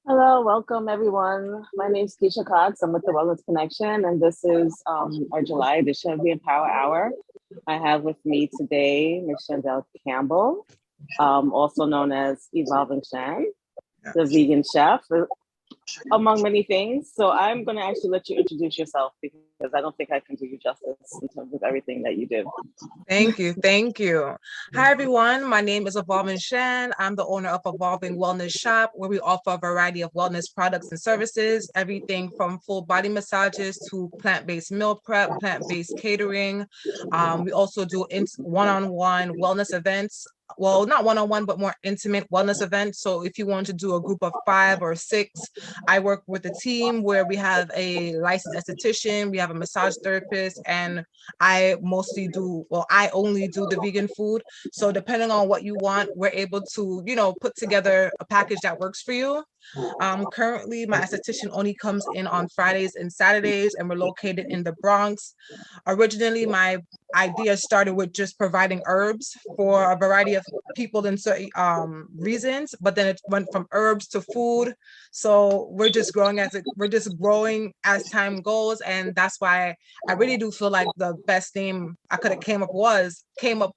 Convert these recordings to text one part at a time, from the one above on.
Hello, welcome everyone. My name is Keisha Cox. I'm with the Wellness Connection, and this is our July edition of the Empower Hour. I have with me today Ms. Chandel Campbell, also known as Evolving Shan, the vegan chef, among many things. So I'm going to actually let you introduce yourself because I don't think I can do you justice in terms of everything that you do. Thank you. Thank you. Hi, everyone. My name is Evolving Shan. I'm the owner of Evolving Wellness Shop, where we offer a variety of wellness products and services, everything from full body massages to plant-based meal prep, plant-based catering. We also do one-on-one wellness events. Well, not one-on-one, but more intimate wellness events. So if you want to do a group of 5 or 6, I work with a team where we have a licensed esthetician, we have a massage therapist, and I only do the vegan food. So depending on what you want, we're able to, put together a package that works for you. Currently, my esthetician only comes in on Fridays and Saturdays, and we're located in the Bronx. Originally, my idea started with just providing herbs for a variety of people in certain reasons, but then it went from herbs to food. So we're just growing as time goes, and that's why I really do feel like the best name I could have came up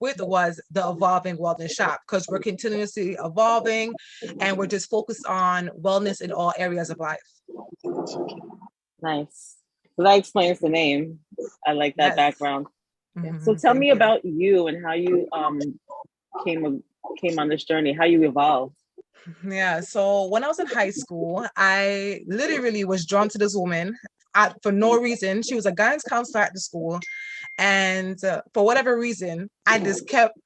with was the Evolving Wellness Shop, because we're continuously evolving and we're just focused on wellness in all areas of life. Nice. So that explains the name. I like that background. So tell me about you and how you came on this journey, how you evolved. Yeah, so when I was in high school, I literally was drawn to this woman for no reason. She was a guidance counselor at the school, and for whatever reason, I just kept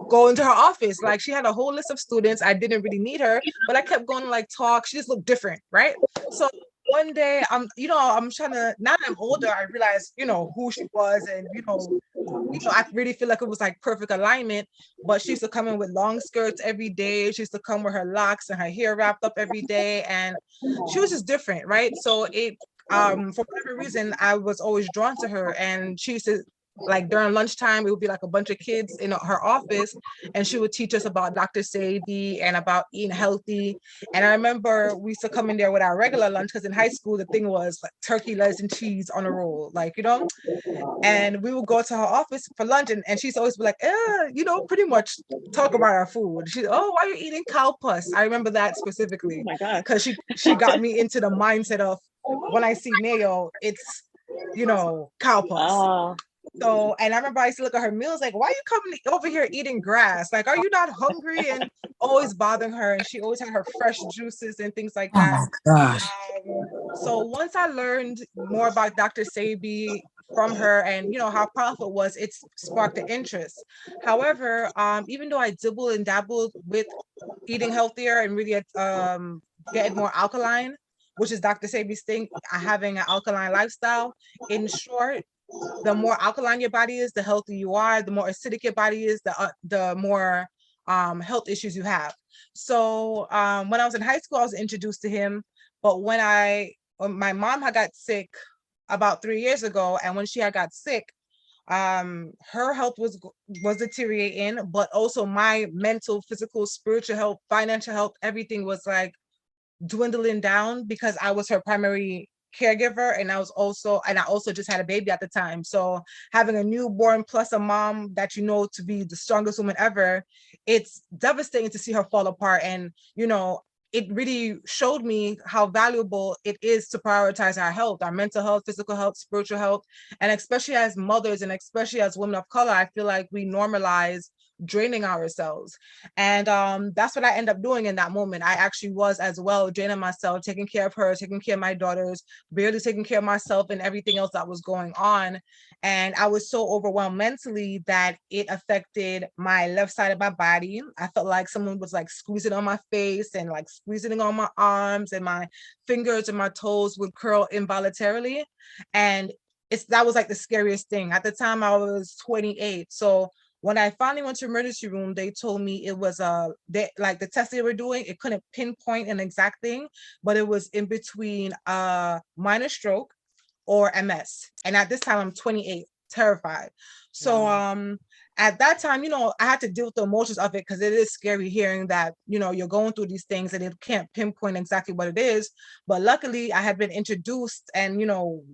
going to her office. Like, she had a whole list of students. I didn't really need her, but I kept going to like talk. She just looked different, right? So one day, I'm trying to, now that I'm older, I realized, who she was, and I really feel like it was like perfect alignment. But she used to come in with long skirts every day. She used to come with her locks and her hair wrapped up every day, and she was just different, right? So for whatever reason, I was always drawn to her, and she used to, like, during lunchtime, it would be like a bunch of kids in her office, and she would teach us about Dr. Sadie and about eating healthy. And I remember we used to come in there with our regular lunch, because in high school, the thing was like turkey, lettuce, and cheese on a roll, and we would go to her office for lunch, and she's always be like, pretty much talk about our food. She's, oh, why are you eating cow pus? I remember that specifically. Oh my God. Because she got me into the mindset of, when I see mayo, it's, cow pus. So, and I remember I used to look at her meals like, why are you coming over here eating grass? Like, are you not hungry? And always bothering her. And she always had her fresh juices and things like that. Oh my gosh. So once I learned more about Dr. Sabi from her, and how powerful it was, it sparked the interest. However, even though I dibble and dabbled with eating healthier and really getting more alkaline, which is Dr. Sabi's thing, having an alkaline lifestyle, in short, the more alkaline your body is, the healthier you are. The more acidic your body is, the more health issues you have. So when I was in high school, I was introduced to him. But when my mom had got sick about 3 years ago, and when she had got sick, her health was deteriorating, but also my mental, physical, spiritual health, financial health, everything was like dwindling down, because I was her primary caregiver, and I also just had a baby at the time. So having a newborn plus a mom that to be the strongest woman ever, it's devastating to see her fall apart. And it really showed me how valuable it is to prioritize our health, our mental health, physical health, spiritual health. And especially as mothers, and especially as women of color, I feel like we normalize draining ourselves. And that's what I end up doing in that moment. I actually was as well draining myself, taking care of her, taking care of my daughters, barely taking care of myself and everything else that was going on. And I was so overwhelmed mentally that it affected my left side of my body. I felt like someone was like squeezing on my face and like squeezing on my arms, and my fingers and my toes would curl involuntarily. And that was like the scariest thing. At the time, I was 28. So when I finally went to emergency room, they told me it was like the test they were doing, it couldn't pinpoint an exact thing, but it was in between minor stroke or MS. And at this time, I'm 28, terrified. So at that time, I had to deal with the emotions of it because it is scary hearing that, you're going through these things and it can't pinpoint exactly what it is. But luckily, I had been introduced and,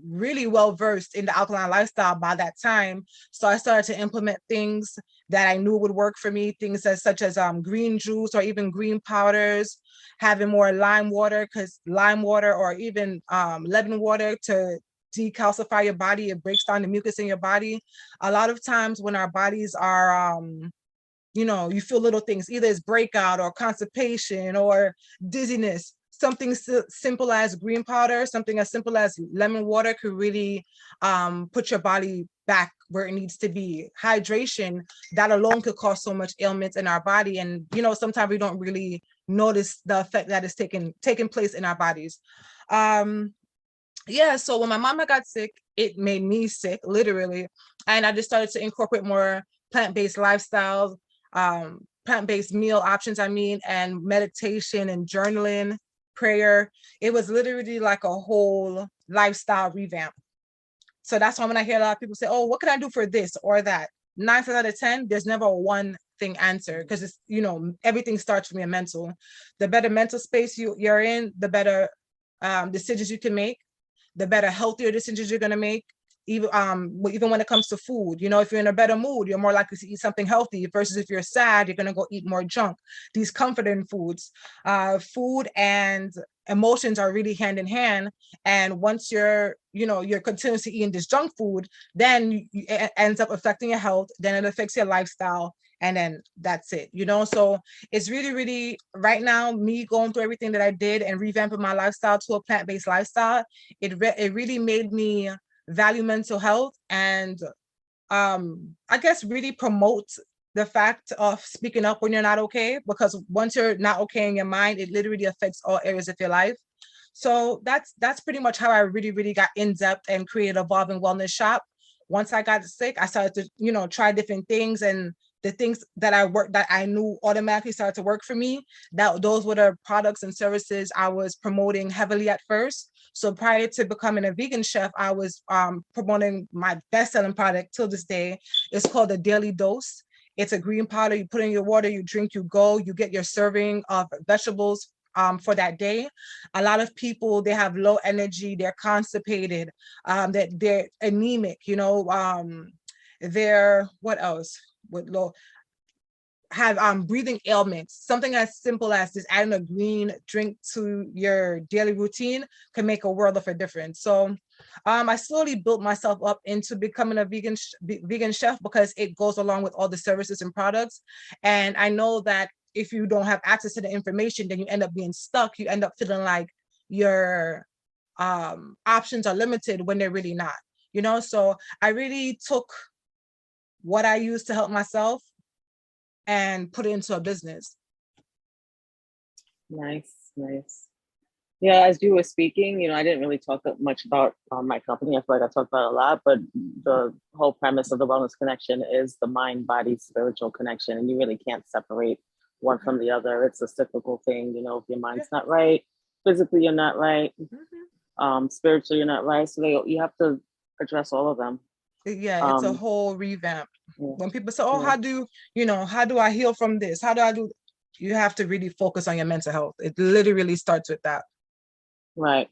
really well versed in the alkaline lifestyle by that time. So I started to implement things that I knew would work for me, things such as green juice or even green powders, having more lime water, because lime water or even lemon water to decalcify your body, it breaks down the mucus in your body. A lot of times when our bodies are you feel little things, either it's breakout or constipation or dizziness, something simple as green powder, something as simple as lemon water could really put your body back where it needs to be. Hydration, that alone could cause so much ailments in our body, and sometimes we don't really notice the effect that is taking place in our bodies. Yeah, so when my mama got sick, it made me sick, literally. And I just started to incorporate more plant-based lifestyles, plant-based meal options, and meditation and journaling, prayer. It was literally like a whole lifestyle revamp. So that's why when I hear a lot of people say, oh, what can I do for this or that? 9 times out of 10, there's never one thing answer, because it's, everything starts from your mental. The better mental space you're in, the better decisions you can make, the better, healthier decisions you're going to make. Even when it comes to food, if you're in a better mood, you're more likely to eat something healthy, versus if you're sad, you're going to go eat more junk. These comforting foods, food and emotions are really hand in hand. And once you're continuously eating this junk food, then it ends up affecting your health, then it affects your lifestyle, and then that's it. So it's really, really, right now, me going through everything that I did and revamping my lifestyle to a plant-based lifestyle, it really made me value mental health, and I guess really promote the fact of speaking up when you're not okay, because once you're not okay in your mind, it literally affects all areas of your life. So that's pretty much how I really, really got in depth and created Evolving Wellness Shop. Once I got sick, I started to, try different things, and the things that I knew automatically started to work for me, those were the products and services I was promoting heavily at first. So prior to becoming a vegan chef, I was promoting my best-selling product till this day. It's called the Daily Dose. It's a green powder. You put in your water, you drink, you go, you get your serving of vegetables for that day. A lot of people, they have low energy, they're constipated, that they're anemic, they're, what else? With low, have breathing ailments. Something as simple as just adding a green drink to your daily routine can make a world of a difference. So I slowly built myself up into becoming a vegan chef, because it goes along with all the services and products. And I know that if you don't have access to the information, then you end up being stuck. You end up feeling like your options are limited when they're really not. So I really took what I used to help myself and put it into a business. Nice. Yeah, as you were speaking, I didn't really talk much about my company. I feel like I talked about it a lot, but the whole premise of the Wellness Connection is the mind, body, spiritual connection, and you really can't separate one from the other. It's a cyclical thing. If your mind's not right, physically you're not right, spiritually you're not right. So you have to address all of them. Yeah, it's a whole revamp. Yeah. When people say, oh, how do I heal from this? How do I do? You have to really focus on your mental health. It literally starts with that. Right.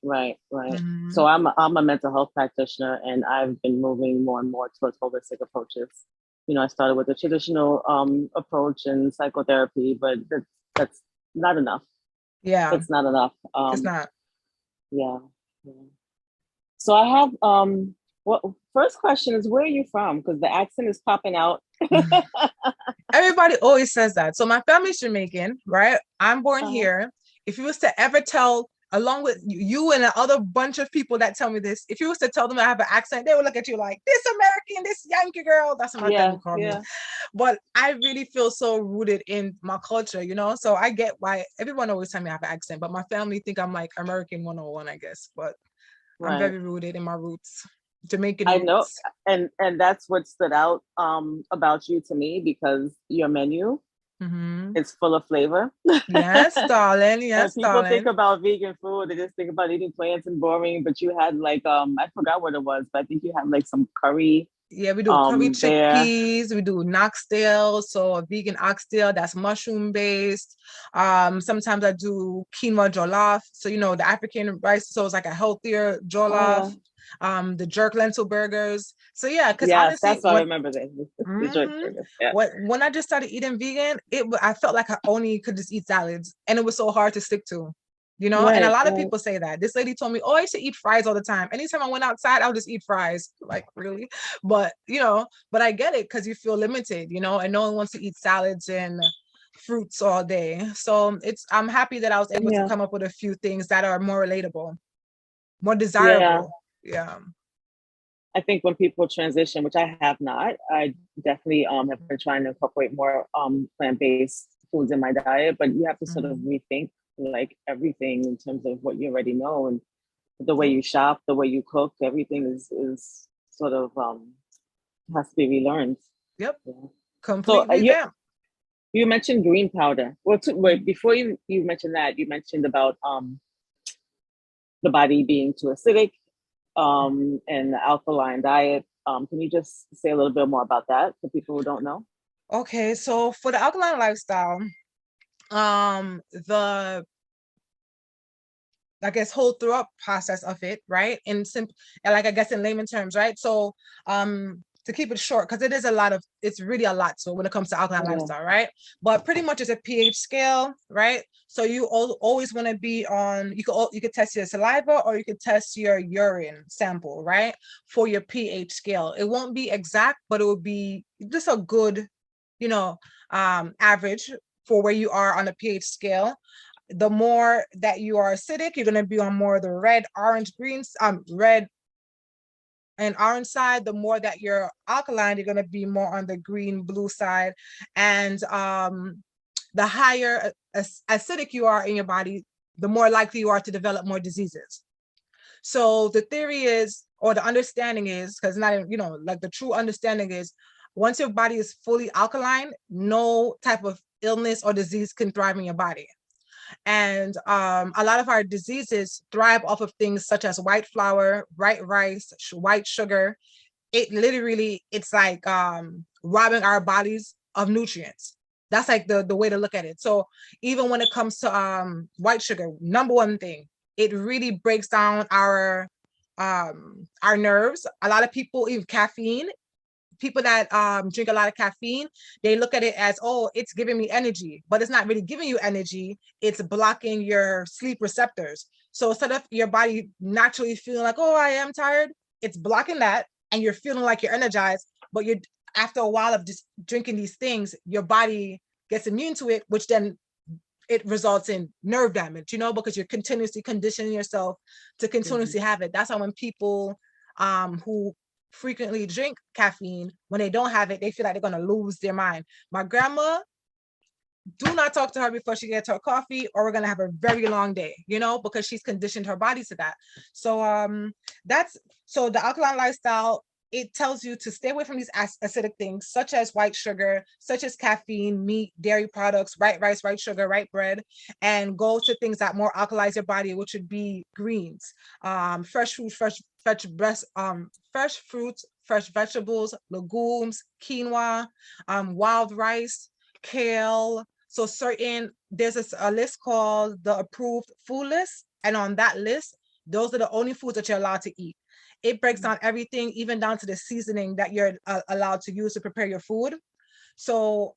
So I'm a mental health practitioner, and I've been moving more and more towards holistic approaches. I started with the traditional approach and psychotherapy, but that's not enough. Yeah, it's not enough. It's not. Yeah. So I have first question is, where are you from? Because the accent is popping out. Everybody always says that. So my family's Jamaican, right? I'm born here. If you was to ever tell, along with you and the other bunch of people that tell me this, if you was to tell them I have an accent, they would look at you like, this American, this Yankee girl. That's what my family call me. But I really feel so rooted in my culture, So I get why everyone always tell me I have an accent, but my family think I'm like American 101, I guess. But I'm very rooted in my roots. Jamaican roots. I know, and that's what stood out about you to me, because your menu is full of flavor. Yes, darling. Yes, and people think about vegan food, they just think about eating plants and boring. But you had like I forgot what it was, but I think you had like some curry. Yeah, we do curry there. chickpeas, we do oxtail, so a vegan oxtail that's mushroom based. Sometimes I do quinoa jollof, so the African rice, so it's like a healthier Oh jollof. yeah. The jerk lentil burgers. So yeah, because Yes, honestly, that's what I remember the joint mhm, burgers. Yeah. when I just started eating vegan, I felt like I only could just eat salads, and it was so hard to stick to. And a Right, lot of right. people say that. This lady told me, "Oh, I should eat fries all the time." Anytime I went outside, I would just eat fries. Like, really? But but I get it because you feel limited, and no one wants to eat salads and fruits all day. So I'm happy that I was able to Yeah. come up with a few things that are more relatable, more Yeah. desirable. Yeah. I think when people transition, which I have not, I definitely have been trying to incorporate more plant-based foods in my diet, but you have to sort of Mhm. rethink like everything in terms of what you already know, and the way Yep. you shop, the way you cook, everything is sort of has to be relearned. Yep. Yeah. So Complete you revamp. you mentioned green powder. Well, wait, Mhm. before you mentioned that, you mentioned about the body being too acidic and the alkaline diet. Can you just say a little bit more about that for people who don't know? Okay, so for the alkaline lifestyle, the I guess whole throughout process of it, right? In simple, like I guess in layman terms, right? So, to keep it short, because it's really a lot. So when it comes to alkaline Yeah. lifestyle, right? But pretty much it's a pH scale, right? So you always want to be on. You could test your saliva or you could test your urine sample, right? For your pH scale, it won't be exact, but it will be just a good, you know, average for where you are on the pH scale. The more that you are acidic, you're going to be on more of the red, orange, greens, red and orange side. The more that you're alkaline, you're going to be more on the green, blue side. And the higher acidic you are in your body, the more likely you are to develop more diseases. So the theory is, or the understanding is, because not, like the true understanding is, once your body is fully alkaline, no type of illness or disease can thrive in your body. And a lot of our diseases thrive off of things such as white flour, white rice, white sugar. It's like robbing our bodies of nutrients. That's like the way to look at it. So even when it comes to white sugar, number one thing, it really breaks down our nerves. A lot of people, even caffeine, people that drink a lot of caffeine, they look at it as, oh, it's giving me energy, but it's not really giving you energy. It's blocking your sleep receptors. So instead of your body naturally feeling like, oh, I am tired, it's blocking that, and you're feeling like you're energized. But you're after a while of just drinking these things, your body gets immune to it, which then it results in nerve damage, because you're continuously conditioning yourself to Mhm. continuously have it. That's why when people who frequently drink caffeine, when they don't have it, they feel like they're going to lose their mind. My grandma, do not talk to her before she gets her coffee, or we're going to have a very long day, because she's conditioned her body to that. So that's so the alkaline lifestyle, it tells you to stay away from these acidic things such as white sugar, such as caffeine, meat, dairy products, white rice, white sugar, white bread, and go to things that more alkalize your body, which would be greens, fresh fruit, fresh fruits, fresh vegetables, legumes, quinoa, wild rice, kale. So there's a list called the approved food list. And on that list, those are the only foods that you're allowed to eat. It breaks down everything, even down to the seasoning that you're allowed to use to prepare your food. So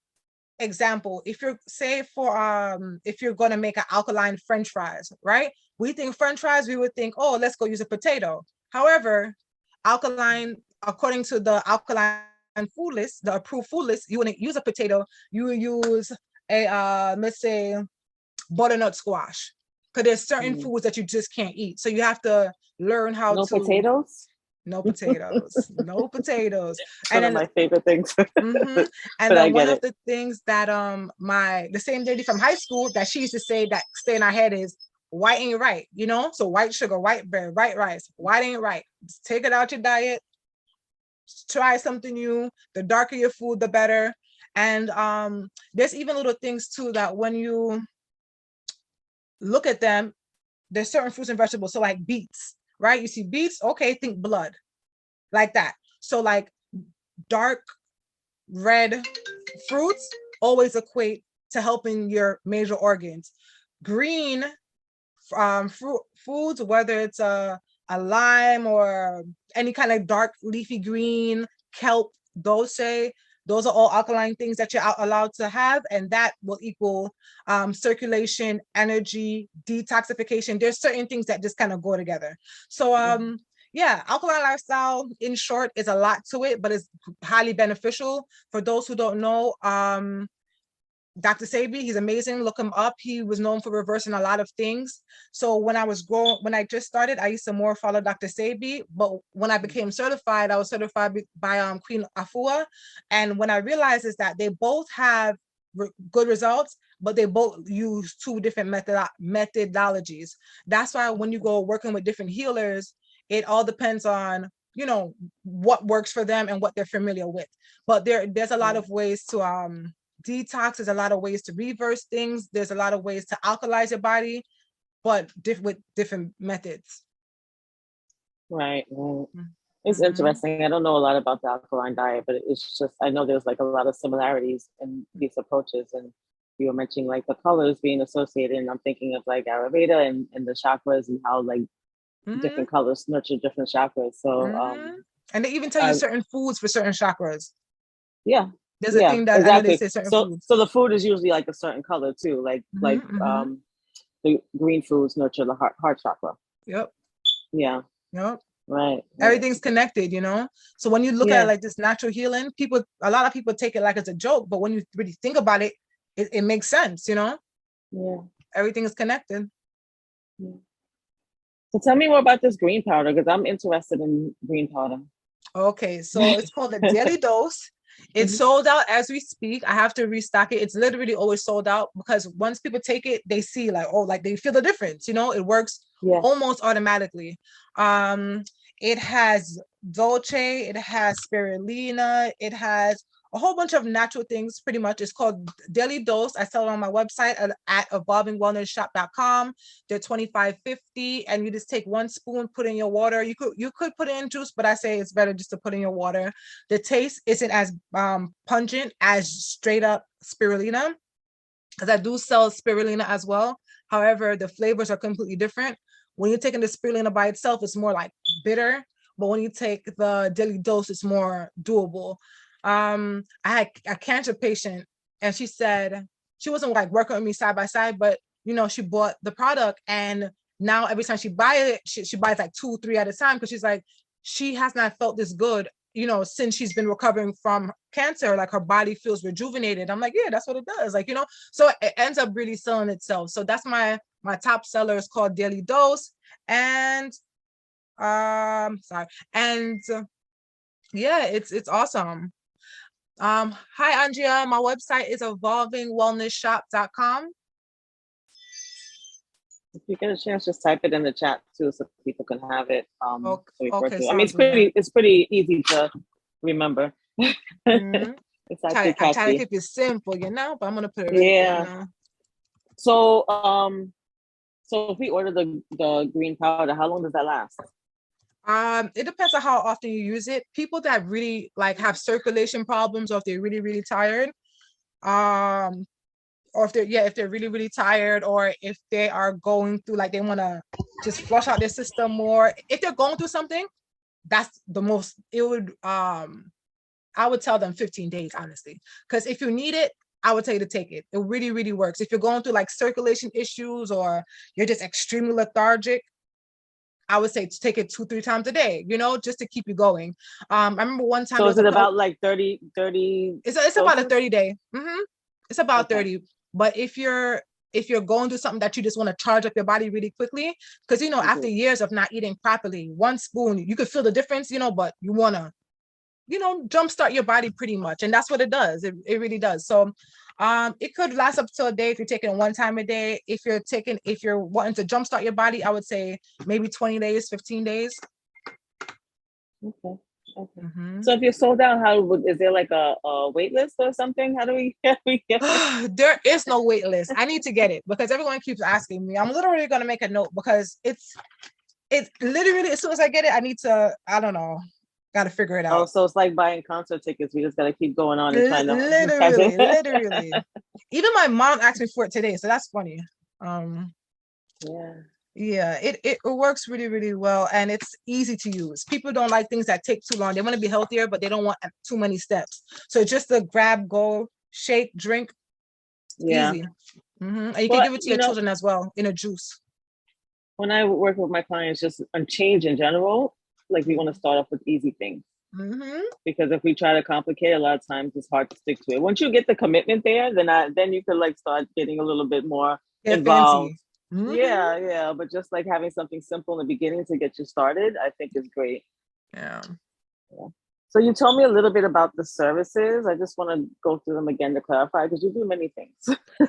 example, if you're going to make an alkaline French fries, right? We think French fries, we would think, oh, let's go use a potato. However, alkaline, according to the alkaline food list, the approved food list, you wouldn't use a potato, you would use a let's say butternut squash, because there's certain Mm. foods that you just can't eat. So you have to learn how No to potatoes? no potatoes, no potatoes. And One of then my favorite things. mm-hmm. And But I then one get of it. the things that the same lady from high school that she used to say that stay in our head is white ain't right, So white sugar, white bread, white rice, white ain't right. Just take it out your diet, try something new. The darker your food, the better. And there's even little things too that when you look at them, there's certain fruits and vegetables. So like beets, right? You see beets, okay, think blood, like that. So like dark red fruits always equate to helping your major organs. Green foods, whether it's a lime or any kind of dark leafy green, kelp, dulce, those are all alkaline things that you're allowed to have, and that will equal circulation, energy, detoxification. There's certain things that just kind of go together. So yeah, alkaline lifestyle, in short, is a lot to it, but it's highly beneficial. For those who don't know, Dr. Sebi, he's amazing. Look him up. He was known for reversing a lot of things. So when I just started, I used to more follow Dr. Sebi. But when I became certified, I was certified by Queen Afua. And when I realized is that they both have good results, but they both use two different methodologies. That's why when you go working with different healers, it all depends on, you know, what works for them and what they're familiar with. But there's a lot of ways to detox. There's a lot of ways to reverse things. There's a lot of ways to alkalize your body, but with different methods. Right. It's interesting. I don't know a lot about the alkaline diet, but it's just, I know there's like a lot of similarities in these approaches. And you were mentioning like the colors being associated, and I'm thinking of like Ayurveda and the chakras and how like different colors nurture different chakras. So and they even tell you certain foods for certain chakras. Yeah. There's a thing that exactly. I know they say certain foods. So the food is usually like a certain color too, like the green foods nurture the heart chakra. Yep. Yeah. Yep. Right. Everything's connected, you know. So when you look at like this natural healing, a lot of people take it like it's a joke, but when you really think about it, it makes sense, you know. Yeah. Everything is connected. Yeah. So tell me more about this green powder, because I'm interested in green powder. Okay, so it's called the Daily Dose. It's sold out as we speak. I have to restock it. It's literally always sold out, because once people take it, they see like, oh, like they feel the difference, you know. It works almost automatically. It has dolce, it has spirulina, it has a whole bunch of natural things. Pretty much, it's called Daily Dose. I sell it on my website at evolvingwellnessshop.com. They're $25.50, and you just take 1 spoon, put in your water. You could put it in juice, but I say it's better just to put in your water. The taste isn't as pungent as straight up spirulina, because I do sell spirulina as well. However, the flavors are completely different. When you're taking the spirulina by itself, it's more like bitter, but when you take the Daily Dose, it's more doable. I had a cancer patient, and she said she wasn't like working with me side by side, but you know, she bought the product, and now every time she buys it, she buys like 2, 3 at a time, because she's like, she has not felt this good, you know, since she's been recovering from cancer. Like her body feels rejuvenated. I'm like, yeah, that's what it does. Like, you know, so it ends up really selling itself. So that's my top seller is called Daily Dose. And yeah, it's awesome. Hi Andrea, my website is evolvingwellnessshop.com. If you get a chance, just type it in the chat too, so people can have it. Okay, I mean, it's pretty easy to remember. It's actually I try to keep it simple, you know, but I'm gonna put it right there now. So so if we order the green powder, how long does that last? It depends on how often you use it. People that really like have circulation problems, or if they're really, really tired, or if they're really, really tired, or if they are going through, like they want to just flush out their system more. If they're going through something, that's the most, it would, I would tell them 15 days, honestly. Because if you need it, I would tell you to take it. It really, really works. If you're going through like circulation issues, or you're just extremely lethargic, I would say to take it 2-3 times a day, you know, just to keep you going. I remember one time. So is it about like 30? It's about a 30-day. It's about 30. But if you're going through something that you just want to charge up your body really quickly, because, you know, after years of not eating properly, 1 spoon, you could feel the difference, you know, but you want to, you know, jumpstart your body pretty much. And that's what it does. It really does. So it could last up to a day if you're taking it 1 time a day. If you're wanting to jumpstart your body, I would say maybe 20 days, 15 days. Okay. So if you're sold out, is there like a wait list or something? How do we get it? There is no wait list. I need to get it, because everyone keeps asking me. I'm literally going to make a note, because it's literally, as soon as I get it, I need to, I don't know. got to figure it Oh, out. so it's like buying concert tickets. We just got to keep going on and trying to catch Literally, it. literally. Even my mom asked me for it today, so that's funny. Yeah. Yeah, it works really, really well, and it's easy to use. People don't like things that take too long. They want to be healthier, but they don't want too many steps. So just a grab, go, shake, drink, Yeah. easy. And you can Well, give it to your children as well in a juice. when I work with my clients, just on change in general, like we want to start off with easy things. Because if we try to complicate, a lot of times it's hard to stick to it. Once you get the commitment there, then you could like start getting a little bit more involved. Yeah. But just like having something simple in the beginning to get you started, I think is great. Yeah. So you told me a little bit about the services. I just want to go through them again to clarify, because you do many things.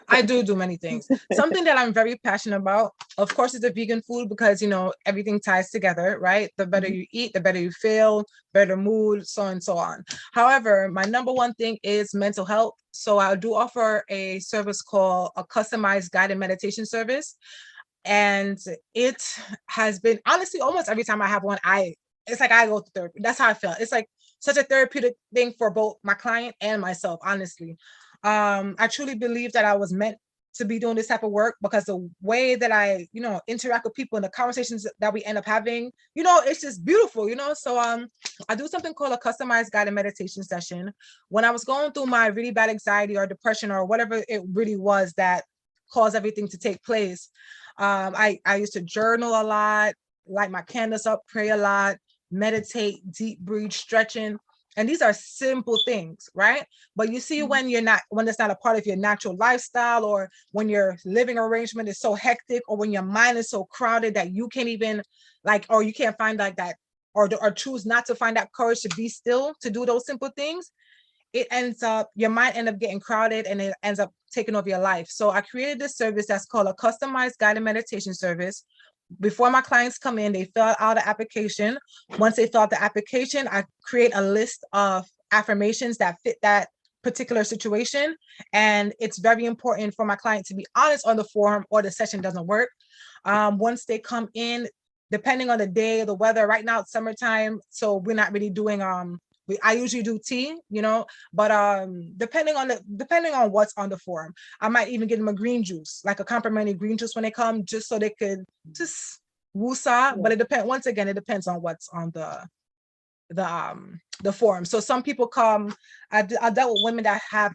I do many things. Something that I'm very passionate about, of course, is the vegan food, because, everything ties together, right? The better you eat, the better you feel, better mood, so on and so on. However, my number one thing is mental health. So I do offer a service called a customized guided meditation service. And it has been, honestly, almost every time I have one, it's like I go to therapy. That's how I feel. It's like such a therapeutic thing for both my client and myself, honestly. I truly believe that I was meant to be doing this type of work, because the way that I, interact with people and the conversations that we end up having, it's just beautiful, So I do something called a customized guided meditation session. When I was going through my really bad anxiety or depression or whatever it really was that caused everything to take place, I used to journal a lot, light my candles up, pray a lot, meditate, deep breathe, stretching. And these are simple things, right? But you see, when it's not a part of your natural lifestyle, or when your living arrangement is so hectic, or when your mind is so crowded that you can't even or you can't find like that, or choose not to find that courage to be still, to do those simple things, your mind ends up getting crowded, and it ends up taking over your life. So I created this service that's called a customized guided meditation service. Before my clients come in, they fill out the application. Once they fill out the application, I create a list of affirmations that fit that particular situation. And it's very important for my client to be honest on the form, or the session doesn't work. Once they come in, depending on the day, the weather, right now it's summertime, so we're not really doing I usually do tea, but depending on what's on the form, I might even give them a green juice, like a complimentary green juice when they come, just so they could just woosah. But it depends. Once again, it depends on what's on the form. So some people come. I dealt with women that have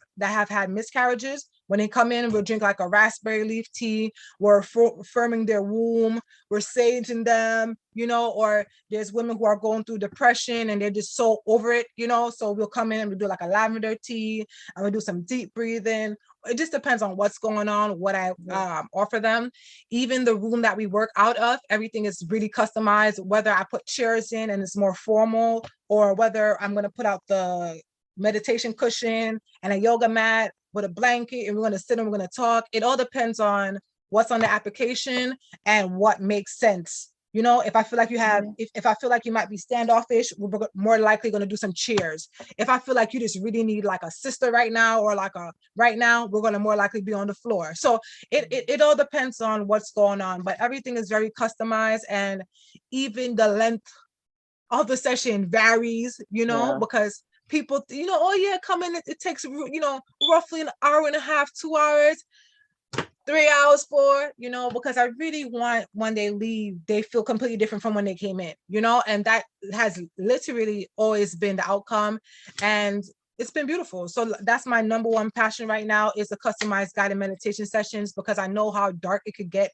had miscarriages. When they come in, we'll drink like a raspberry leaf tea. We're firming their womb. We're saging them, or there's women who are going through depression and they're just so over it, So we'll come in and we do like a lavender tea, and we do some deep breathing. It just depends on what's going on, what I offer them. Even the room that we work out of, everything is really customized, whether I put chairs in and it's more formal, or whether I'm going to put out the meditation cushion and a yoga mat with a blanket, and we're going to sit and we're going to talk. It all depends on what's on the application and what makes sense. If I feel like if I feel like you might be standoffish, we're more likely going to do some cheers. If I feel like you just really need like a sister right now, or right now, we're going to more likely be on the floor. So it all depends on what's going on, but everything is very customized, and even the length of the session varies, because people, oh yeah, come in, it takes, roughly an hour and a half, 2 hours. 3 hours, 4, because I really want when they leave, they feel completely different from when they came in, and that has literally always been the outcome. And it's been beautiful. So that's my number one passion right now, is the customized guided meditation sessions, because I know how dark it could get,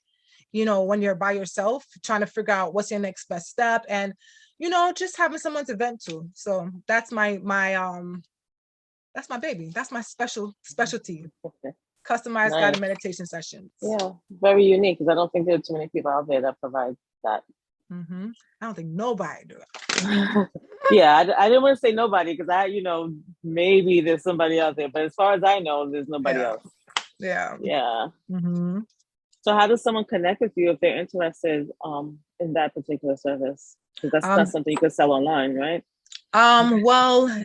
when you're by yourself, trying to figure out what's your next best step, and, just having someone to vent to. So that's my that's my baby. That's my specialty. Customized guided meditation sessions. Yeah, very unique, because I don't think there are too many people out there that provide that. I don't think nobody do it. Yeah, I didn't want to say nobody, because maybe there's somebody out there, but as far as I know, there's nobody else. Yeah. So how does someone connect with you if they're interested in that particular service? Because that's not something you could sell online, right? Well,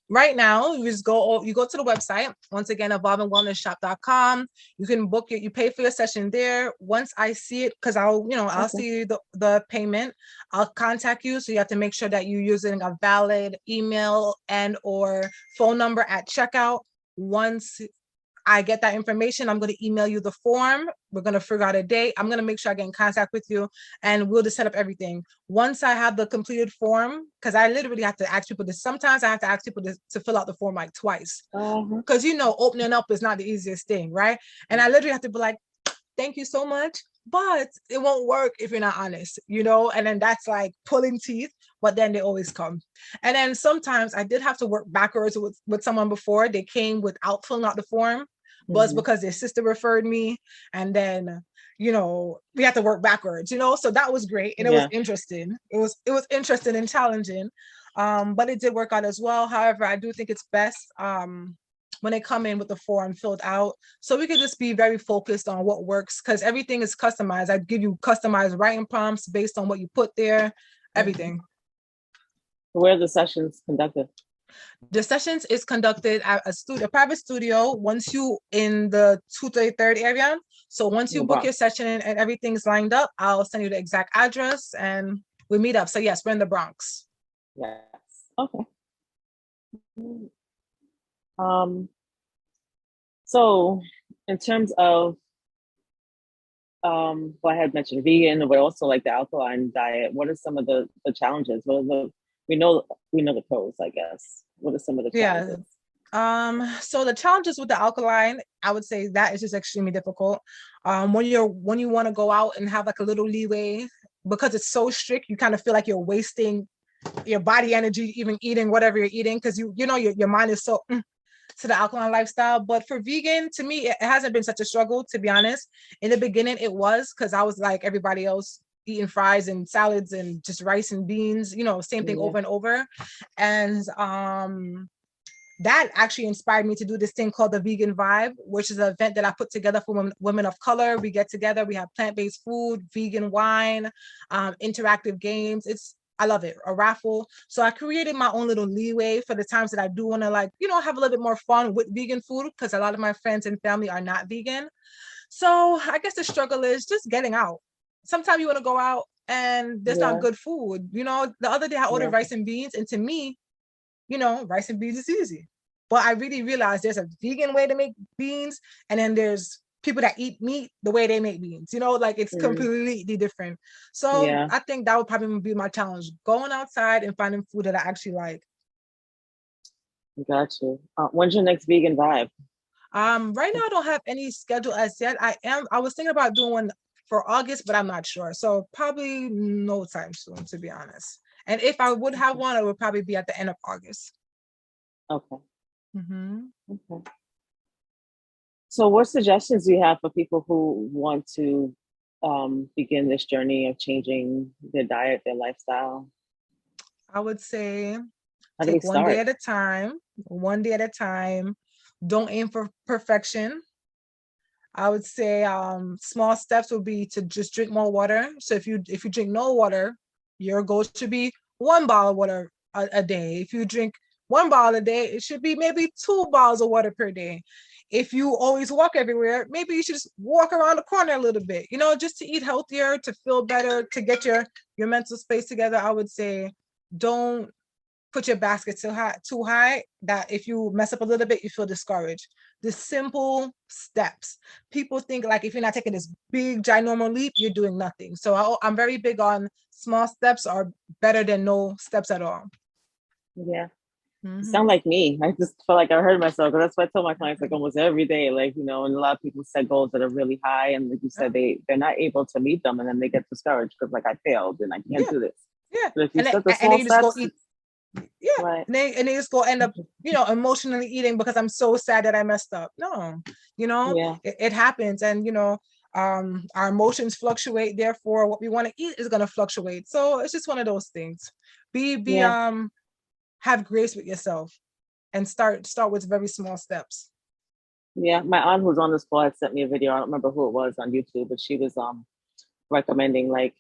right now, you just you go to the website. Once again, evolvingwellnessshop.com. You can book it, you pay for your session there. Once I see it, because I'll see the payment, I'll contact you. So you have to make sure that you're using a valid email and or phone number at checkout. Once I get that information, I'm going to email you the form. We're going to figure out a date. I'm going to make sure I get in contact with you and we'll just set up everything. Once I have the completed form, because I literally have to ask people this. Sometimes I have to ask people to fill out the form like twice. Because, opening up is not the easiest thing, right? And I literally have to be like, thank you so much. But it won't work if you're not honest, and then that's like pulling teeth, but then they always come. And then sometimes I did have to work backwards with someone before. They came without filling out the form, but it's because their sister referred me. And then, we had to work backwards, so that was great. And it was interesting. It was interesting and challenging. But it did work out as well. However, I do think it's best when they come in with the form filled out, so we could just be very focused on what works, because everything is customized. I give you customized writing prompts based on what you put there, everything. Where are the sessions conducted? The sessions is conducted at a private studio once you in the 233rd area. So once you book your session and everything's lined up, I'll send you the exact address and we meet up. So yes, we're in the Bronx. Yes. Okay. So in terms of well, I had mentioned vegan, but also like the alkaline diet, what are some of the challenges? What are we know the pros, I guess. What are some of the challenges? So the challenges with the alkaline, I would say that is just extremely difficult. When you want to go out and have like a little leeway, because it's so strict, you kind of feel like you're wasting your body energy even eating whatever you're eating, because your mind is so to the alkaline lifestyle. But for vegan, to me, it hasn't been such a struggle, to be honest. In the beginning, it was, because I was like everybody else, eating fries and salads and just rice and beans, same thing over and over. And that actually inspired me to do this thing called the Vegan Vibe, which is an event that I put together for women of color. We get together, we have plant-based food, vegan wine, interactive games. I love it, a raffle. So I created my own little leeway for the times that I do want to have a little bit more fun with vegan food, because a lot of my friends and family are not vegan. So I guess the struggle is just getting out. Sometimes you want to go out and there's not good food. The other day I ordered rice and beans, and to me, rice and beans is easy. But I really realized there's a vegan way to make beans, and then there's people that eat meat the way they make beans. It's completely different. So I think that would probably be my challenge: going outside and finding food that I actually like. Got you. When's your next vegan vibe? Right now I don't have any schedule as yet. I was thinking about doing one for August, but I'm not sure. So probably no time soon, to be honest. And if I would have one, it would probably be at the end of August. Okay. Okay. So what suggestions do you have for people who want to begin this journey of changing their diet, their lifestyle? I would say take one day at a time. One day at a time. Don't aim for perfection. I would say small steps would be to just drink more water. So if you drink no water, your goal should be 1 bottle of water a day. If you drink 1 bottle a day, it should be maybe 2 bottles of water per day. If you always walk everywhere, maybe you should just walk around the corner a little bit, just to eat healthier, to feel better, to get your mental space together. I would say don't put your basket too high that if you mess up a little bit, you feel discouraged. The simple steps. People think like if you're not taking this big ginormous leap, you're doing nothing. So I'm very big on small steps are better than no steps at all. Yeah. You sound like me. I just feel like I heard myself, because that's what I tell my clients like almost every day. And a lot of people set goals that are really high, and like you said, they're not able to meet them, and then they get discouraged because like I failed and I can't do this. Yeah. But if you set the small steps, right. And they just go end up, emotionally eating because I'm so sad that I messed up. No, it happens, and our emotions fluctuate. Therefore, what we want to eat is going to fluctuate. So it's just one of those things. Have grace with yourself, and start with very small steps. Yeah, my aunt who's on this call had sent me a video. I don't remember who it was on YouTube, but she was recommending like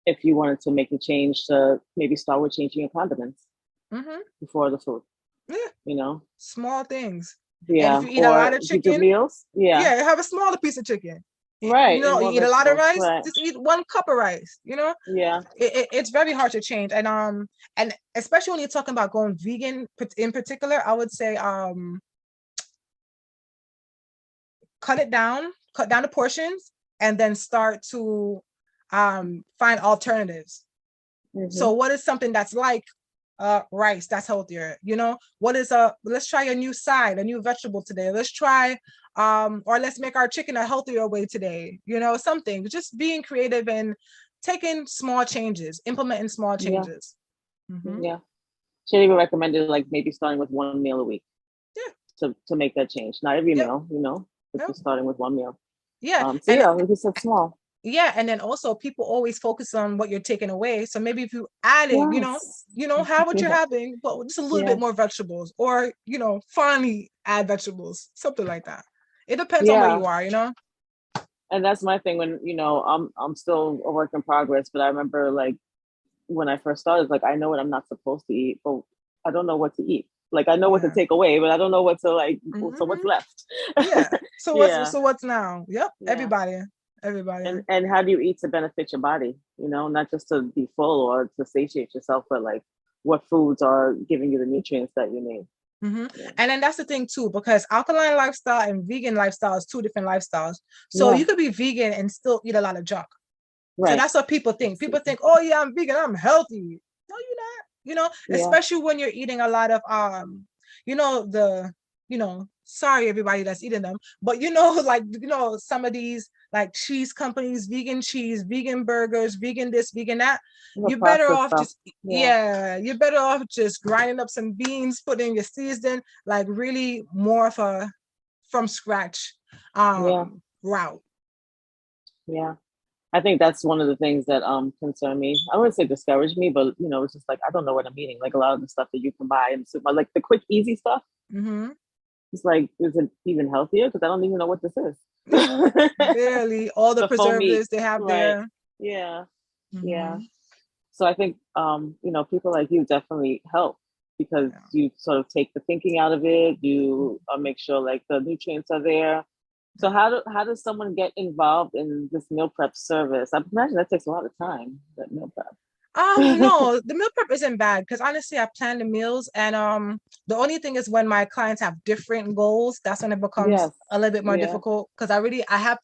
if you wanted to make a change to maybe start with changing your condiments. before the food. Yeah. You know, Small things. And yeah. if you eat a Or lot of if you do chicken, meals, yeah, yeah, have a smaller piece of chicken. right, You and know, more you eat a lot of vegetables, rice, right? just eat 1 cup of rice. You know, Yeah, it's very hard to change. And especially when you're talking about going vegan in particular, I would say cut down the portions, and then start to find alternatives. So what is something that's like rice that's healthier? You know, what is let's try a new side, a new vegetable today. Let's try or let's make our chicken a healthier way today. You know, something. Just being creative and taking small changes, implementing small yeah, changes. yeah. Should even recommended like maybe starting with 1 meal a week Yeah. to make that change. Not every Yep. meal, you know, but Yep. just starting with 1 meal. Yeah. So And yeah, like you said, small. yeah, and then also people always focus on what you're taking away. So maybe if you added, Yes. have what you're Yeah. having, but just a little bit Yeah. more vegetables, or finally add vegetables, something like that. It depends on where Yeah. you are, And that's my thing when, I'm still a work in progress, but I remember like when I first started, like I know what I'm not supposed to eat, but I don't know what to eat. Like I know what to Yeah. take away, but I don't know what to like. So what's Hmm. left? Yeah. So Yeah, what's now? Yep. yeah. Everybody. And how do you eat to benefit your body? Not just to be full or to satiate yourself, but like what foods are giving you the nutrients that you need. Hmm. Yeah. And then that's the thing too, because alkaline lifestyle and vegan lifestyle is two different lifestyles. So Yeah. you could be vegan and still eat a lot of junk. So Right. that's what people think. People think, oh yeah, I'm vegan, I'm healthy. No, you're not. Yeah. Especially when you're eating a lot of the sorry everybody that's eating them, but like some of these like cheese companies, vegan cheese, vegan burgers, vegan this, vegan that. The You're better processed off stuff. just Yeah. yeah, you're better off just grinding up some beans, putting your seasoning, like really more of a from scratch Yeah. route. Yeah. I think that's one of the things that concern me. I wouldn't say discourage me, but it's just like I don't know what I'm eating. Like a lot of the stuff that you can buy in the super, like the quick, easy stuff. Mm-hmm. It's like, is it even healthier? Because I don't even know what this is. Barely all the The faux meat, preservatives they have right? there. Yeah, yeah. Mm-hmm. So I think people like you definitely help because Yeah. you sort of take the thinking out of it. You make sure like the nutrients are there. So how does someone get involved in this meal prep service? I imagine that takes a lot of time. That meal prep. No, the meal prep isn't bad because honestly, I plan the meals, and the only thing is when my clients have different goals, that's when it becomes Yes. a little bit more Yeah. difficult because I have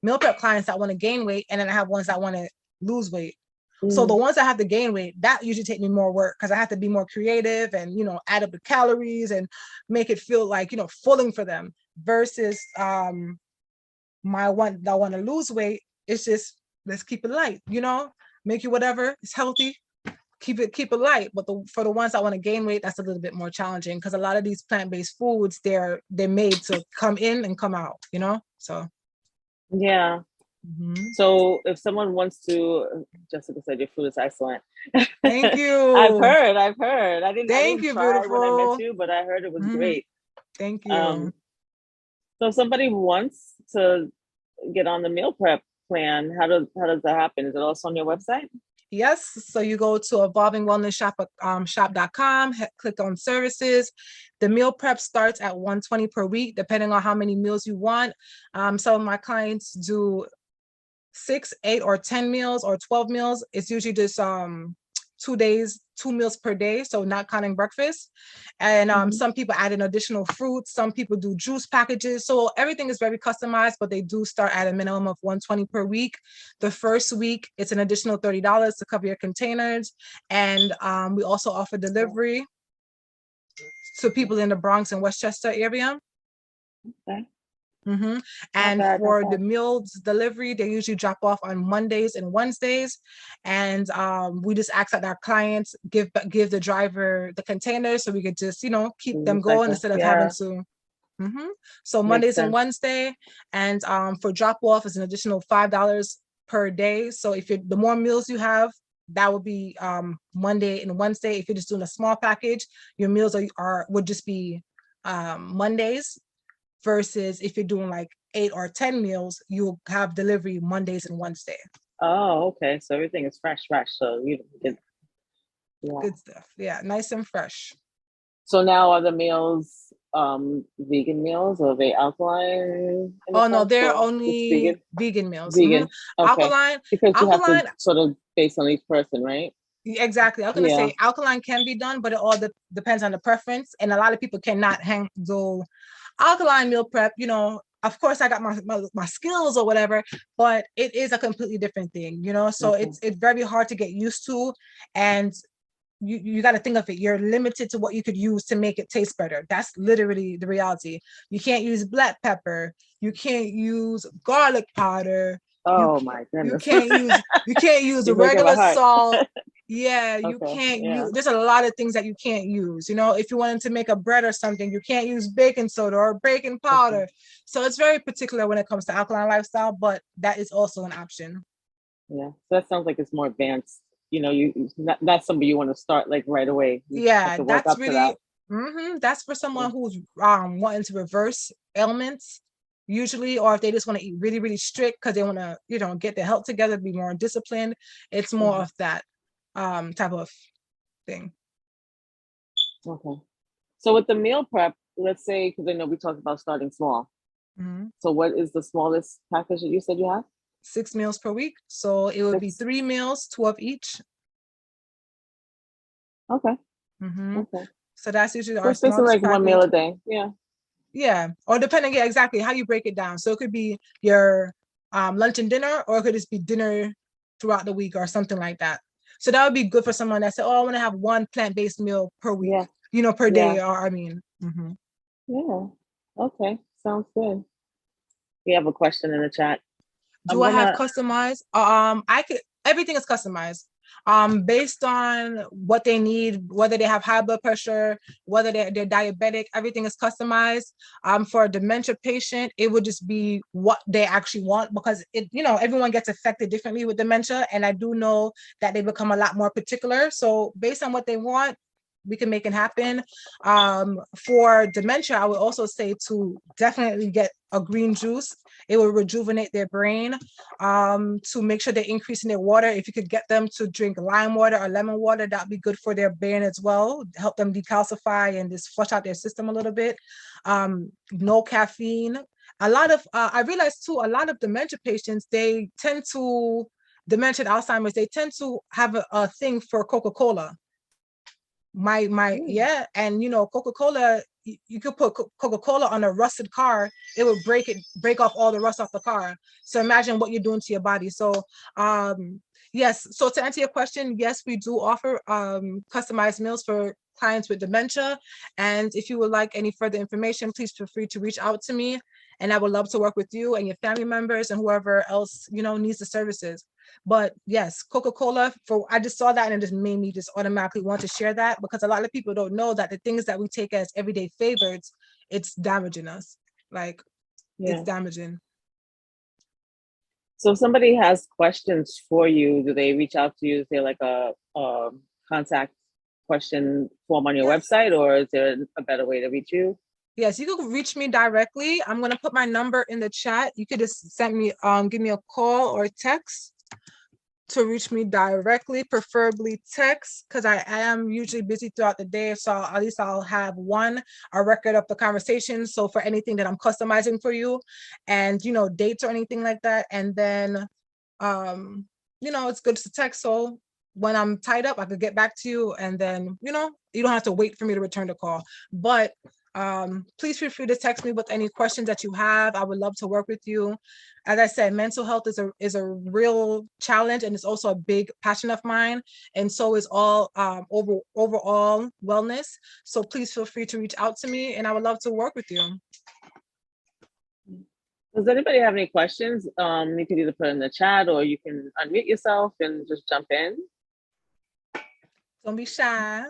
meal prep clients that want to gain weight, and then I have ones that want to lose weight. So the ones that have to gain weight, that usually take me more work because I have to be more creative and add up the calories and make it feel like filling for them. Versus my one that want to lose weight, it's just let's keep it light, make you whatever, it's healthy, keep it light. But for the ones that want to gain weight, that's a little bit more challenging because a lot of these plant-based foods, they're made to come in and come out, so Yeah. mm-hmm. So if someone wants to, Jessica said your food is excellent. Thank I've you. heard. I Thank didn't you, try when I met beautiful. you, but I heard it was Mm-hmm. great. Thank you. Um, so if somebody wants to get on the meal prep plan, how does that happen? Is it also on your website? Yes. So you go to evolvingwellnessshop.com, click on services. The meal prep starts at $120 per week, depending on how many meals you want. Some of my clients do 6, 8, or 10 meals or 12 meals. It's usually just 2 days, 2 meals per day, so not counting breakfast. And some people add in additional fruits. Some people do juice packages. So everything is very customized, but they do start at a minimum of $120 per week. The first week, it's an additional $30 to cover your containers. And we also offer delivery to people in the Bronx and Westchester area. Okay. Mm-hmm. Not And bad, not for the bad. meals delivery, they usually drop off on Mondays and Wednesdays. And we just ask that our clients give the driver the containers so we could just, keep them going Recycle. instead of having Yeah, to. Mm-hmm. So makes Mondays and sense. Wednesday. And for drop off is an additional $5 per day. So if the more meals you have, that would be Monday and Wednesday. If you're just doing a small package, your meals would just be Mondays. Versus if you're doing like 8 or 10 meals, you'll have delivery Mondays and Wednesday. Oh, okay. So everything is fresh. So Yeah. Good stuff. Yeah, nice and fresh. So now are the meals vegan meals, or are they alkaline in a Oh no, sense, they're or just only vegan? vegan meals. Vegan. Okay. Alkaline, Because you have to alkaline, sort of based on each person, right? exactly. I was gonna Yeah. say alkaline can be done, but it all depends on the preference. And a lot of people cannot handle alkaline meal prep. Of course I got my skills or whatever, but it is a completely different thing, so Okay. it's very hard to get used to. And you got to think of it, you're limited to what you could use to make it taste better. That's literally the reality. You can't use black pepper, you can't use garlic powder, you Oh can't my you goodness. can't use you can't use You're breaking my regular heart. salt. Yeah, you Okay. can't Yeah. use, there's a lot of things that you can't use. If you wanted to make a bread or something, you can't use baking soda or baking Okay. powder. So it's very particular when it comes to alkaline lifestyle, but that is also an option. Yeah. So that sounds like it's more advanced. You not somebody you want to start like right away. You have Yeah, to work that's up to that. really, that's for Yeah. someone who's wanting to reverse ailments usually, or if they just want to eat really, really strict because they want to, get their health together, be more disciplined. It's more Mhm. of that type of thing. Okay. So with the meal prep, let's say, because I know we talked about starting small. Mhm. So what is the smallest package that you said you have? 6 meals per week. So it would be Six. 3 meals, two of each. Okay. Hmm. Okay. So that's usually So our it's basically smallest like one meal package. a day. Yeah. Yeah, or depending, yeah, exactly how you break it down. So it could be your lunch and dinner, or it could just be dinner throughout the week or something like that. So that would be good for someone that said, "Oh, I want to have one plant-based meal per week, Yeah. per Yeah. day." Or I mean, Yeah. Okay. Sounds good. We have a question in the chat. do I'm I have gonna. customized? I could. Everything is customized, based on what they need, whether they have high blood pressure, whether they're diabetic. Everything is customized. For a dementia patient, it would just be what they actually want, because everyone gets affected differently with dementia, and I do know that they become a lot more particular. So based on what they want, we can make it happen. For dementia, I would also say to definitely get a green juice. It will rejuvenate their brain. To make sure they're increasing their water. If you could get them to drink lime water or lemon water, that'd be good for their brain as well. Help them decalcify and just flush out their system a little bit. No caffeine. I realized too, a lot of dementia patients, dementia, Alzheimer's, they tend to have a thing for Coca-Cola. Yeah, and Coca-Cola, you could put Coca-Cola on a rusted car, it would break off all the rust off the car. So imagine what you're doing to your body. So yes, so to answer your question, yes, we do offer customized meals for clients with dementia. And if you would like any further information, please feel free to reach out to me, and I would love to work with you and your family members and whoever else needs the services. But yes, Coca-Cola, I just saw that and it just made me just automatically want to share that, because a lot of people don't know that the things that we take as everyday favorites, it's damaging us. Like, it's Yeah. damaging. So if somebody has questions for you, do they reach out to you? Is there like a contact question form on your Yes. website, or is there a better way to reach you? Yes, you can reach me directly. I'm gonna put my number in the chat. You could just give me a call or a text to reach me directly, preferably text, because I am usually busy throughout the day. So at least I'll have a record of the conversation. So for anything that I'm customizing for you, and dates or anything like that. And then it's good to text. So when I'm tied up, I could get back to you, and then you don't have to wait for me to return the call. But please feel free to text me with any questions that you have. I would love to work with you. As I said, mental health is a real challenge, and it's also a big passion of mine. And so is all overall wellness. So please feel free to reach out to me, and I would love to work with you. Does anybody have any questions? You can either put in the chat, or you can unmute yourself and just jump in. Don't be shy.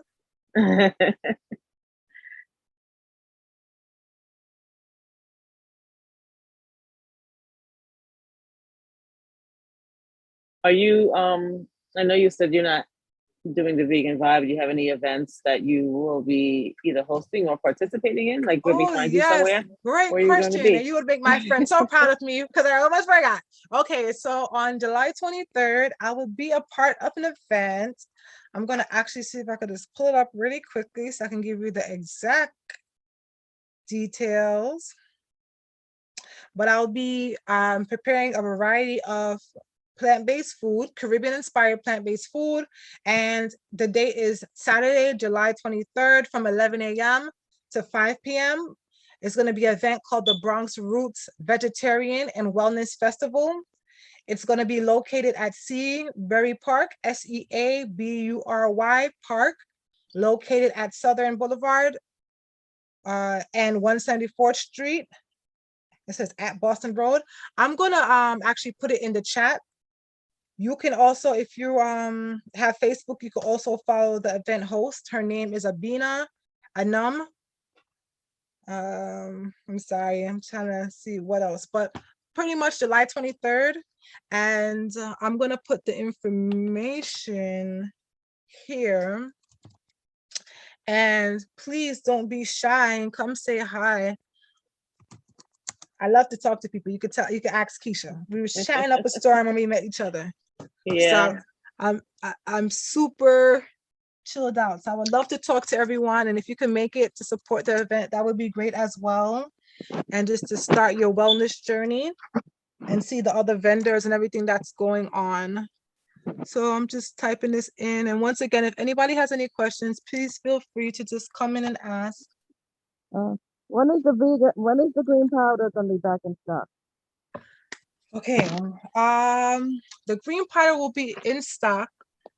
Are you, I know you said you're not doing the vegan vibe. Do you have any events that you will be either hosting or participating in? Like, where we Oh, find you yes. somewhere? Great Where are you going to question. And be? you would make my friend so proud of me, because I almost forgot. Okay, so on July 23rd, I will be a part of an event. I'm going to actually see if I could just pull it up really quickly so I can give you the exact details. But I'll be preparing a variety of plant-based food, Caribbean-inspired plant-based food. And the date is Saturday, July 23rd from 11 a.m. to 5 p.m. It's going to be an event called the Bronx Roots Vegetarian and Wellness Festival. It's going to be located at Seabury Park, Seabury Park, located at Southern Boulevard and 174th Street. It says at Boston Road. I'm going to actually put it in the chat. You can also, if you have Facebook, you can also follow the event host. Her name is Abina Anum. I'm sorry, I'm trying to see what else, but pretty much July 23rd. And I'm going to put the information here. And please don't be shy and come say hi. I love to talk to people. You could ask Keisha. We were chatting up a storm when we met each other. Yeah. So I'm super chilled out. So I would love to talk to everyone. And if you can make it to support the event, that would be great as well. And just to start your wellness journey and see the other vendors and everything that's going on. So I'm just typing this in. And once again, if anybody has any questions, please feel free to just come in and ask. When is the green powder gonna be back in stock? Okay, the green powder will be in stock.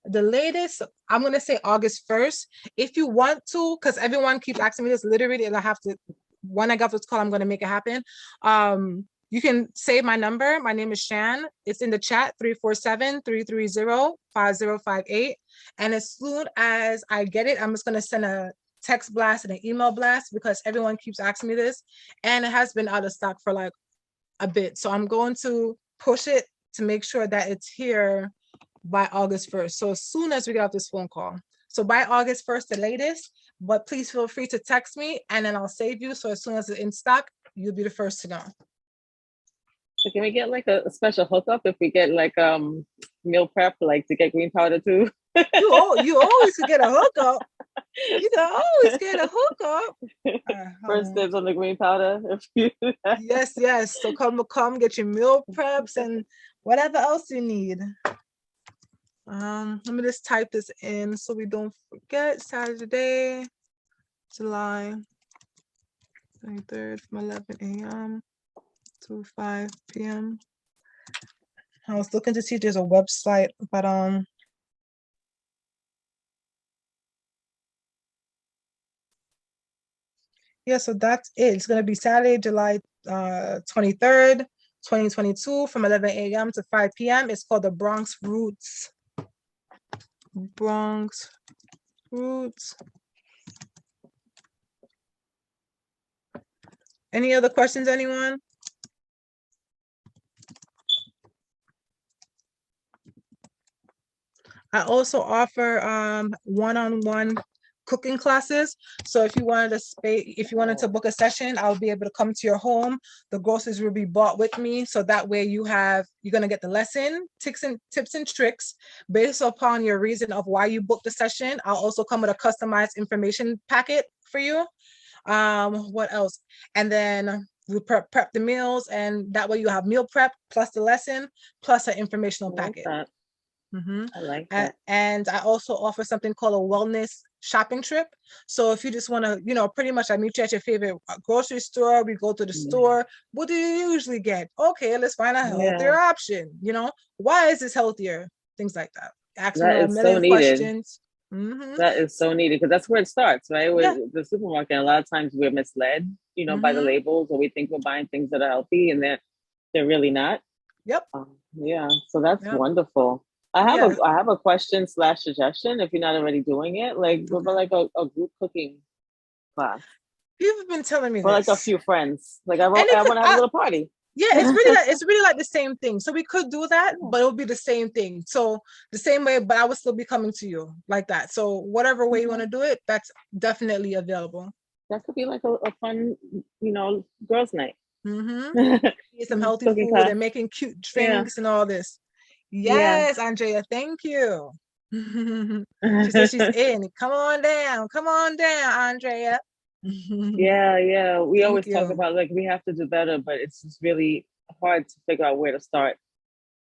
The latest, I'm gonna say August 1st. If you want to, because everyone keeps asking me this, literally, and I have to. When I got this call, I'm gonna make it happen. You can save my number. My name is Shan. It's in the chat, 347-330-5058. And as soon as I get it, I'm just gonna send a text blast and an email blast because everyone keeps asking me this, and it has been out of stock for like a bit. So I'm going to push it to make sure that it's here by August 1st. So as soon as we get off this phone call. So by August 1st, the latest, but please feel free to text me and then I'll save you. So as soon as it's in stock, you'll be the first to know. So can we get like a special hookup if we get like meal prep, like to get green powder too? You always could get a hookup. You can always get a hookup. First dibs on the green powder. Yes. So come get your meal preps and whatever else you need. Let me just type this in so we don't forget. Saturday, July 23rd from 11 a.m. to 5 p.m. I was looking to see if there's a website, but yeah, so that's it. It's going to be Saturday, July 23rd, 2022 from 11 a.m. to 5 p.m. It's called the Bronx Roots. Bronx Roots. Any other questions, anyone? I also offer one-on-one cooking classes. So if you wanted to book a session, I'll be able to come to your home. The groceries will be bought with me. So that way you're going to get the lesson, tips and tricks based upon your reason of why you booked the session. I'll also come with a customized information packet for you. What else? And then we prep the meals, and that way you have meal prep plus the lesson plus an informational packet. I like that. And I also offer something called a wellness shopping trip. So if you just want to, pretty much I meet you at your favorite grocery store, we go to the store. What do you usually get? Okay, let's find a healthier option. Why is this healthier? Things like that. Ask me a million questions. That is so needed because that's where it starts, right? With the supermarket. A lot of times we're misled, by the labels, or we think we're buying things that are healthy and they're really not. Yep. So that's wonderful. I have a question / suggestion if you're not already doing it. Like what about like a group cooking class? You've been telling me for this. Like a few friends. Like I want to have a little party. Yeah, it's really like the same thing. So we could do that, but it would be the same thing. So the same way, but I would still be coming to you like that. So whatever way you want to do it, that's definitely available. That could be like a fun, girls' night. Some healthy food and making cute drinks and all this. Yes, Andrea, thank you. She says she's in. Come on down, Andrea. Yeah. We Thank always talk you. about like we have to do better, but it's just really hard to figure out where to start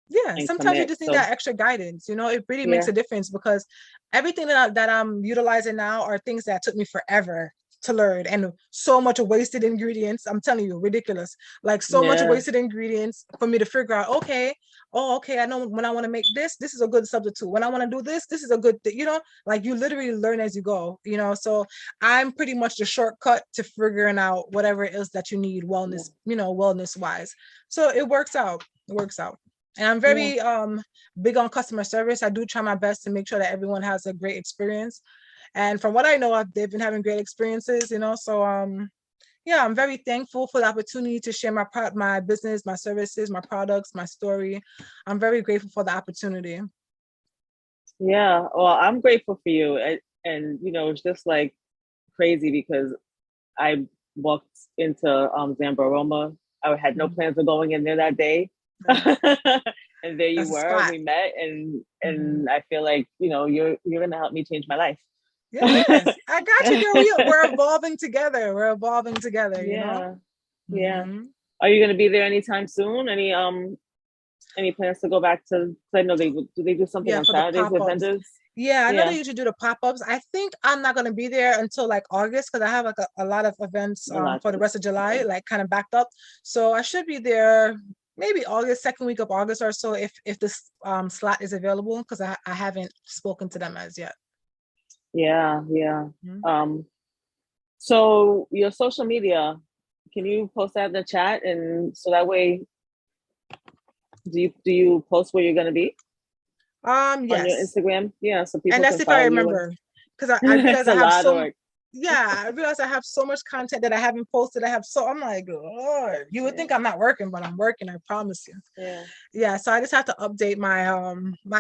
Yeah, and sometimes you commit. just need So that extra guidance. It really makes yeah, a difference because everything that I'm utilizing now are things that took me forever to learn and so much wasted ingredients. I'm telling you, ridiculous. Like so much yeah, wasted ingredients for me to figure out, okay, okay, I know when I want to make this is a good substitute. When I want to do this is a good thing, like you literally learn as you go. So I'm pretty much the shortcut to figuring out whatever it is that you need wellness wise. So it works out. It works out. And I'm yeah. very big on customer service. I do try my best to make sure that everyone has a great experience. And from what I know, they've been having great experiences. So yeah, I'm very thankful for the opportunity to share my business, my services, my products, my story. I'm very grateful for the opportunity. Yeah. Well, I'm grateful for you. And it's just like crazy because I walked into Zambaroma. I had no plans of going in there that day. Nice. And there you That's a were, spot. we met and Mhm. I feel like, you're gonna help me change my life. Yes, I got you, girl. We're evolving together. We're evolving together. Yeah. Yeah. Mhm. Are you gonna be there anytime soon? Any plans to go back to, 'cause I know they do something Yeah, on for the Saturdays with pop-ups. vendors? Yeah, I know they Yeah. usually do the pop-ups. I think I'm not gonna be there until like August because I have like a lot of events A lot. for the rest of July, Yeah. like kind of backed up. So I should be there maybe August, second week of August or so if this slot is available because I haven't spoken to them as yet. Yeah, yeah. Mhm. Um, so your social media, can you post that in the chat? And so that way, do you post where you're gonna be on your Yes. Instagram? Yeah, so And people that's can if I follow you and remember, because I it's realize a lot of work. I realize I have so much content that I haven't posted. I'm like, Lord, you would Yeah, think I'm not working, but I'm working, I promise you. yeah. Yeah, so I just have to update my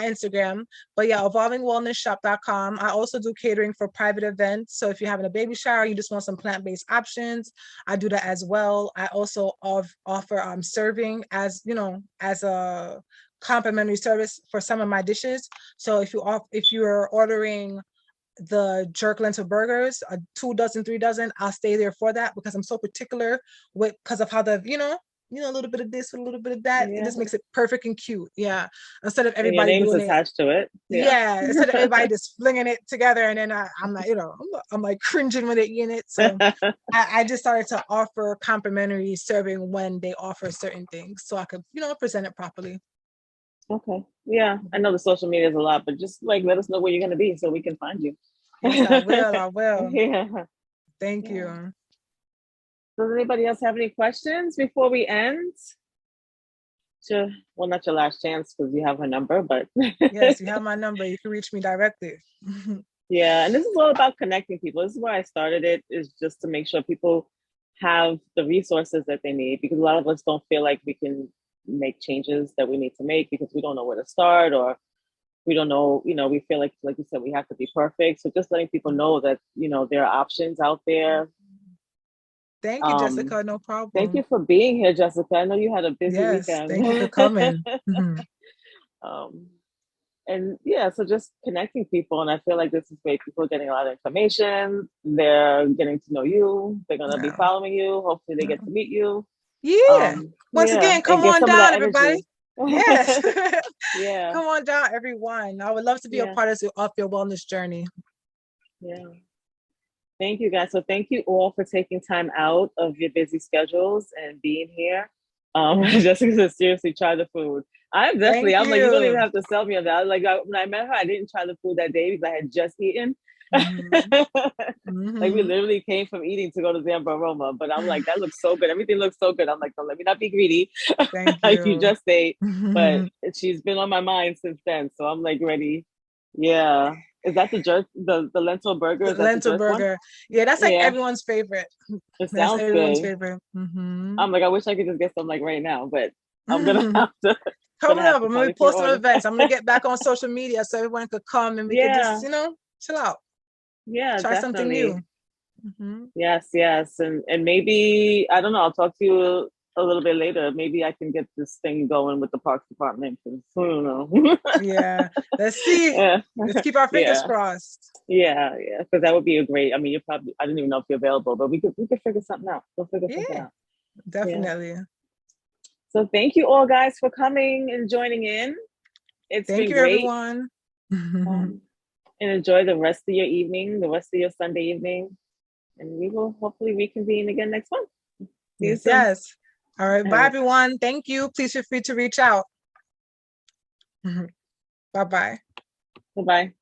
Instagram. But yeah, evolvingwellnessshop.com. I also do catering for private events. So if you're having a baby shower, you just want some plant-based options, I do that as well. I also offer serving as a complimentary service for some of my dishes. So if you're ordering the jerk lentil burgers, 2 dozen, 3 dozen, I'll stay there for that because I'm so particular with because of how a little bit of this, a little bit of that. It Yeah. just makes it perfect and cute. Yeah. Instead of And your everybody name's doing it. attached to it. Yeah. Yeah. Instead of everybody just flinging it together and then I'm like, I'm like cringing with it in it. So I just started to offer complimentary serving when they offer certain things so I could, present it properly. Okay. Yeah. I know the social media is a lot, but just like let us know where you're gonna be so we can find you. Yes, I will. I will. Yeah. Thank Yeah. you. Does anybody else have any questions before we end? Sure. Well, not your last chance because you have her number, but Yes, you have my number. You can reach me directly. yeah. And this is all about connecting people. This is why I started it, is just to make sure people have the resources that they need, because a lot of us don't feel like we can make changes that we need to make because we don't know where to start, or we don't know, we feel like you said, we have to be perfect. So just letting people know that, there are options out there. Thank you, Um, Jessica. No Thank you problem. for being here, Jessica. I know you had a busy Yes, weekend. thank you for coming. Mhm. um, and yeah, so just connecting people. And I feel like this is great. People are getting a lot of information. They're getting to know you. They're going to be Yeah. following you. Hopefully they get to meet you. Yeah. Once Yeah. again, And come get on some of down, that everybody. energy. Yes. Yeah. Come on down, everyone. I would love to be a Yeah. part of your wellness journey. Yeah. Thank you, guys. So thank you all for taking time out of your busy schedules and being here. Jessica said, seriously, try the food. Thank I'm like, you don't even you. have to sell me on that. Like, when I met her, I didn't try the food that day because I had just eaten. Mhm. Like, we Mhm. literally came from eating to go to Zambaroma, but I'm like, that looks so good. Everything looks so good. I'm like, don't let me not be greedy. Thank Like, you you. just ate, but she's been on my mind since then. So I'm like ready. Yeah. Is that the jerk, the lentil burger? The Is that the lentil jerk one? burger. Yeah, that's like Yeah. everyone's favorite. It That's sounds everyone's good. favorite. I'm like, I wish I could just get some like right now, but I'm gonna Coming have to up, I'm gonna probably be put an posting order. events. I'm gonna get back on social media so everyone could come and we could just, Yeah, chill out, yeah, try something new. definitely. Mhm. Yes, yes. And maybe I don't know, I'll talk to you a little bit later, maybe I can get this thing going with the Parks Department. 'Cause, I don't know. Yeah. Let's see. Yeah. Let's keep our fingers Yeah. crossed. Yeah, yeah, because that would be a great. I mean, you're probably. I didn't even know if you're available, but we could figure something out. We'll figure something Yeah, out. definitely. So thank you all guys for coming and joining in. It's Thank been you, great. everyone. And enjoy the rest of your evening, the rest of your Sunday evening, and we will hopefully reconvene again next month. See you Yes, soon. yes. All right. All Bye, right. everyone. Thank you. Please feel free to reach out. Bye-bye. Bye bye.